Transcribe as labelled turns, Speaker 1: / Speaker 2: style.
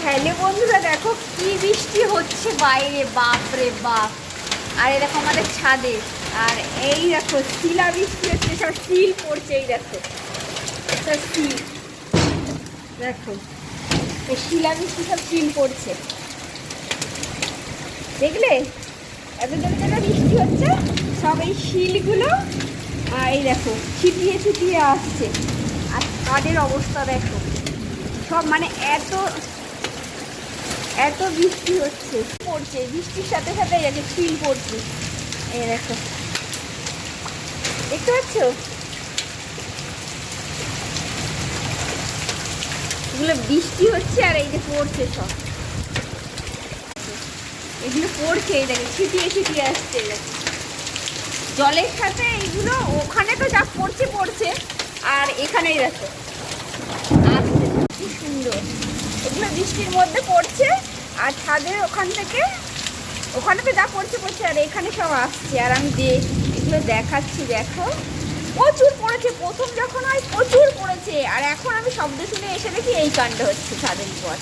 Speaker 1: Hello বন্ধুরা, দেখো কি বৃষ্টি হচ্ছে বাইরে, বাপ রে বাপ। আর এই দেখো আমাদের ছাদে, আর এই দেখো শিলা বৃষ্টি হচ্ছে, সব শিল পড়ছে। এই দেখো সব শিল, দেখো এই শিলা বৃষ্টি, সব শিল পড়ছে, দেখলে? এত জোরে জোরে বৃষ্টি হচ্ছে, সব এই শিলগুলো আর এই দেখো ছিটিয়ে ছিটিয়ে আসছে। আর ছাদের অবস্থা দেখো, সব মানে এত এত বৃষ্টি হচ্ছে, পড়ছে বৃষ্টির সাথে সাথে যাচ্ছে শিল পড়ছে। এই দেখো, দেখতে পাচ্ছ এগুলো বৃষ্টি হচ্ছে আর এই যে পড়ছে সব, এগুলো পড়ছে। এই দেখো ছিটিয়ে ছিটিয়ে আসছে, এই দেখো জলের সাথে এইগুলো ওখানে তো যা পড়ছে পড়ছে, আর এখানেই দেখো আসছে। কি সুন্দর, এগুলো বৃষ্টির মধ্যে পড়ছে আর ছাদের ওখানে তো যা পড়ছে পড়ছে, আর এখানে সব আসছে। আর আমি এগুলো দেখাচ্ছি, দেখো প্রচুর পড়েছে। প্রথম যখন হয় প্রচুর পড়েছে, আর এখন আমি শব্দ শুনে এসে দেখি এই কাণ্ড হচ্ছে ছাদের উপর।